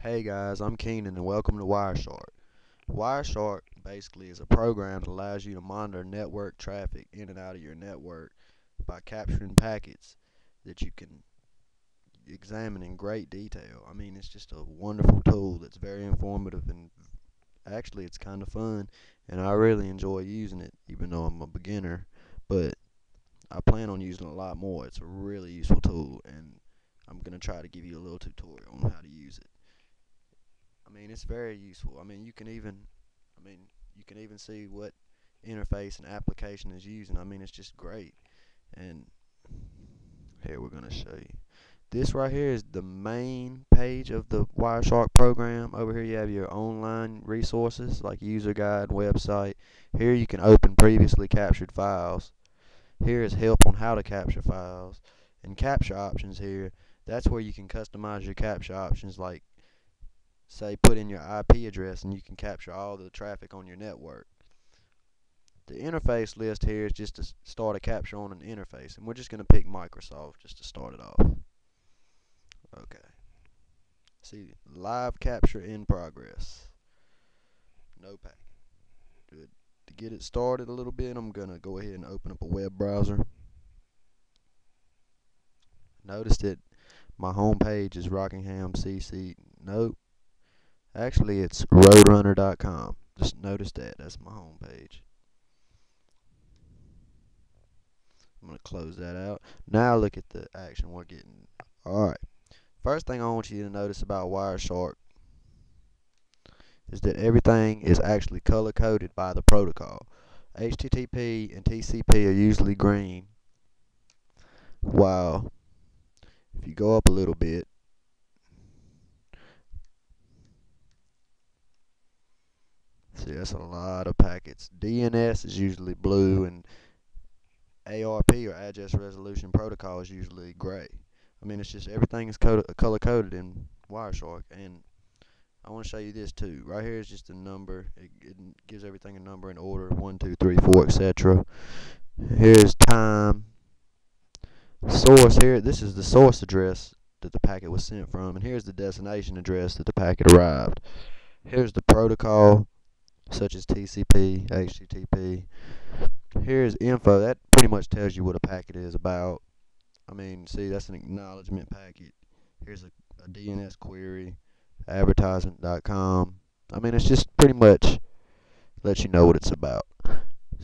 Hey guys, I'm Keenan and welcome to Wireshark. Wireshark basically is a program that allows you to monitor network traffic in and out of your network by capturing packets that you can examine in great detail. I mean, it's just a wonderful tool that's very informative and actually it's kind of fun and I really enjoy using it even though I'm a beginner, but I plan on using it a lot more. It's a really useful tool and I'm going to try to give you a little tutorial on how to use it. I mean, it's very useful. I mean, you can even see what interface and application is using. I mean, it's just great. And here we're gonna show you. This right here is the main page of the Wireshark program. Over here you have your online resources like user guide, website. Here you can open previously captured files. Here is help on how to capture files. And capture options here, that's where you can customize your capture options, like say put in your IP address and you can capture all the traffic on your network. The interface list here is just to start a capture on an interface, and we're just going to pick Microsoft just to start it off. Okay. See, live capture in progress. No packet. Good. To get it started a little bit, I'm going to go ahead and open up a web browser. Notice that my home page is Rockingham CC. Nope. Actually, it's roadrunner.com. Just notice that. That's my home page. I'm going to close that out. Now look at the action we're getting. Alright. First thing I want you to notice about Wireshark is that everything is actually color coded by the protocol. HTTP and TCP are usually green, while if you go up a little bit, see that's a lot of packets. DNS is usually blue and ARP or Address Resolution Protocol is usually gray. I mean, it's just everything is color coded in Wireshark, and I want to show you this too. Right here is just a number. It gives everything a number in order: 1, 2, 3, 4, etc. Here's time. Source here. This is the source address that the packet was sent from, and here's the destination address that the packet arrived. Here's the protocol, such as TCP, HTTP. Here's info. That pretty much tells you what a packet is about. I mean, see, that's an acknowledgement packet. Here's a DNS query, advertisement.com. I mean, it's just pretty much lets you know what it's about.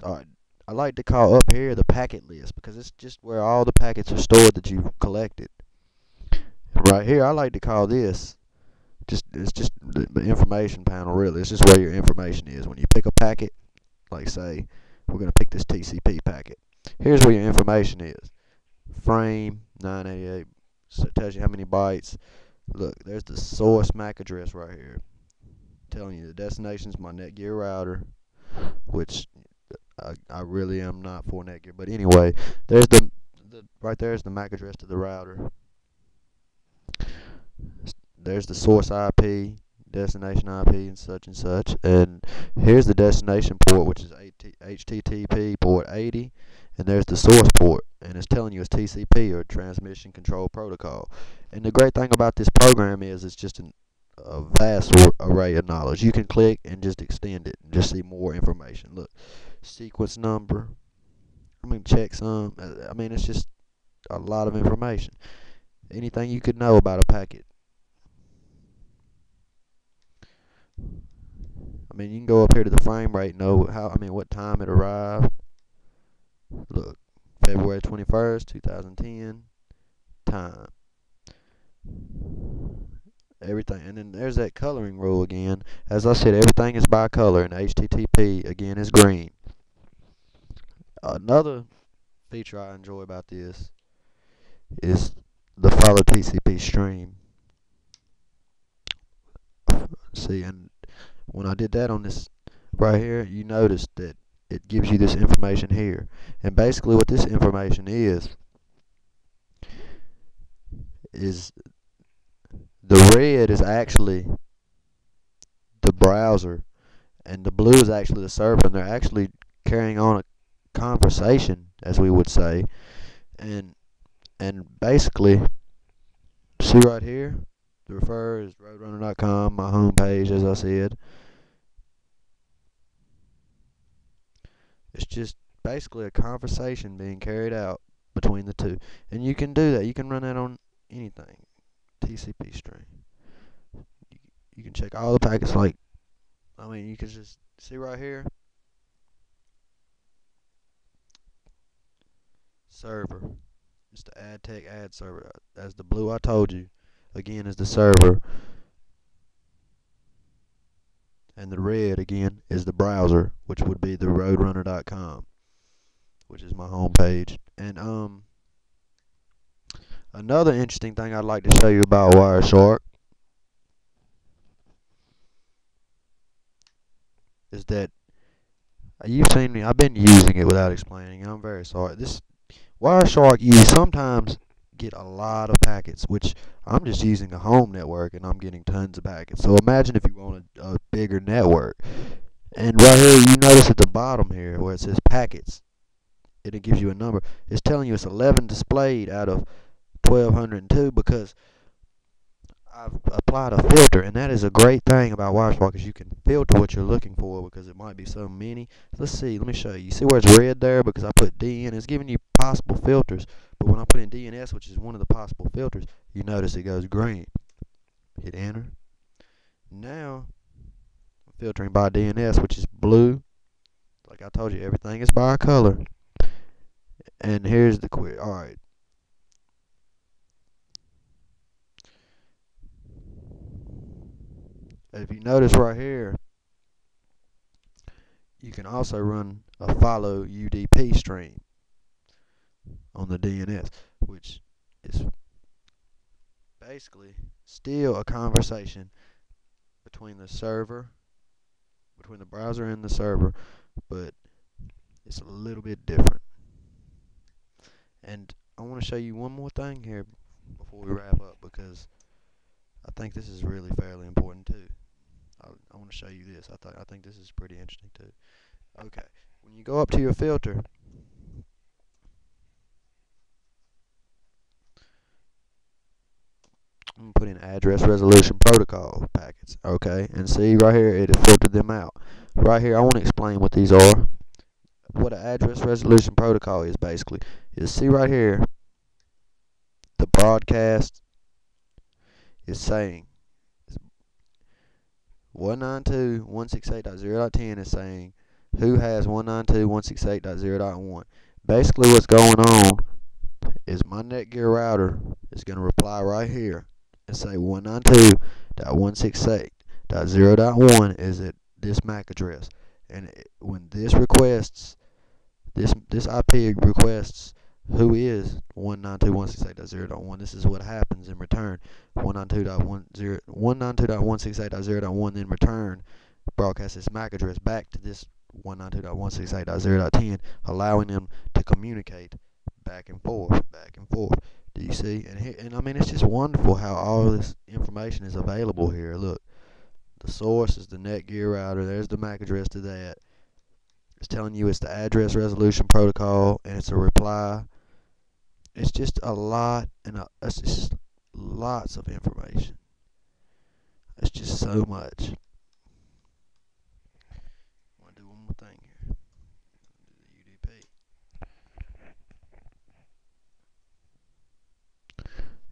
Alright, I like to call up here the packet list because it's just where all the packets are stored that you've collected. And right here, I like to call this it's just the information panel. Really, it's just where your information is. When you pick a packet, like say we're going to pick this TCP packet. Here's where your information is. Frame 988, so it tells you how many bytes. Look, there's the source MAC address right here, telling you the destination's my Netgear router, which I really am not for Netgear. But anyway, there's the right there is the MAC address to the router. There's the source IP, destination IP, and such. And here's the destination port, which is HTTP port 80. And there's the source port, and it's telling you it's TCP, or Transmission Control Protocol. And the great thing about this program is it's just a vast array of knowledge. You can click and just extend it and just see more information. Look, sequence number. I mean, checksum. I mean, it's just a lot of information. Anything you could know about a packet. I mean, you can go up here to the frame rate, know what time it arrived. Look, February 21st, 2010, time. Everything, and then there's that coloring rule again. As I said, everything is by color, and HTTP again is green. Another feature I enjoy about this is the follow TCP stream. See, and when I did that on this right here, you notice that it gives you this information here. And basically what this information is the red is actually the browser and the blue is actually the server, and they're actually carrying on a conversation, as we would say. And basically, see right here, to refer is roadrunner.com, my homepage, as I said. It's just basically a conversation being carried out between the two. And you can do that. You can run that on anything. TCP stream. You can check all the packets you can just see right here. Server. It's the AdTech ad server. As the blue I told you, again, is the server. And the red, again, is the browser, which would be the roadrunner.com, which is my home page. And another interesting thing I'd like to show you about Wireshark is that you've seen me. I've been using it without explaining. I'm very sorry. This Wireshark, you sometimes get a lot of packets, which I'm just using a home network and I'm getting tons of packets. So imagine if you want a bigger network. And right here, you notice at the bottom here where it says packets, it gives you a number. It's telling you it's 11 displayed out of 1202 because I've applied a filter, and that is a great thing about Wireshark is you can filter what you're looking for because it might be so many. Let's see, let me show you. See where it's red there because I put D in? It's giving you possible filters, but when I put in DNS, which is one of the possible filters, you notice it goes green. Hit enter. Now, I'm filtering by DNS, which is blue. Like I told you, everything is by color. And here's the query. Alright. If you notice right here, you can also run a follow UDP stream on the DNS, which is basically still a conversation between the server, between the browser and the server, but it's a little bit different. And I want to show you one more thing here before we wrap up because I think this is really fairly important too. I want to show you this. I think this is pretty interesting too. Okay, when you go up to your filter, I'm going to put in address resolution protocol packets. Okay, and see right here it filtered them out. Right here I want to explain what these are. What an address resolution protocol is basically is see right here the broadcast is saying 192.168.0.10 is saying who has 192.168.0.1. Basically what's going on is my Netgear router is going to reply right here and say 192.168.0.1 is at this MAC address. And when this requests, this IP requests who is 192.168.0.1, this is what happens in return. 192.168.0.1 then return broadcast this MAC address back to this 192.168.0.10, allowing them to communicate back and forth. Do you see? And I mean, it's just wonderful how all this information is available here. Look, the source is the Netgear router. There's the MAC address to that. It's telling you it's the address resolution protocol, and it's a reply. It's just a lot, and it's just lots of information. It's just so much. I want to do one more thing here. Do the UDP.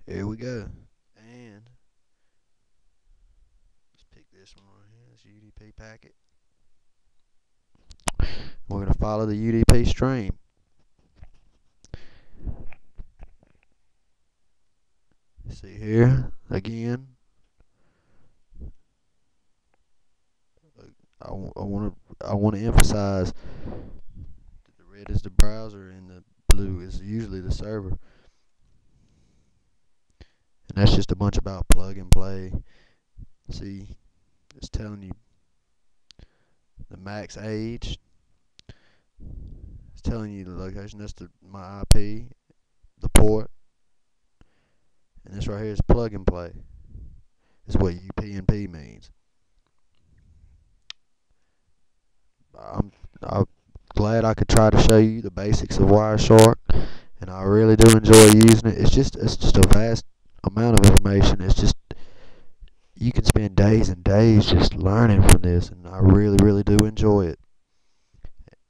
Here we go. And let's pick this one right here. This UDP packet. We're going to follow the UDP stream. See here again. I want to emphasize that the red is the browser and the blue is usually the server. And that's just a bunch about plug and play. See, it's telling you the max age. It's telling you the location. That's my IP, the port. And this right here is plug and play. Is what UPnP means. I'm glad I could try to show you the basics of Wireshark, and I really do enjoy using it. It's just a vast amount of information. It's just you can spend days and days just learning from this, and I really do enjoy it.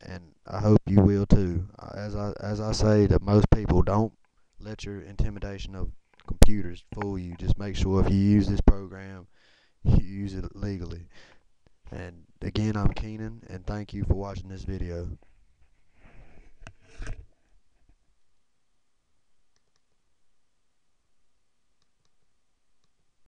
And I hope you will too. As I say to most people, don't let your intimidation of computers fool you. Just make sure if you use this program, you use it legally. And again, I'm Keenan, and thank you for watching this video.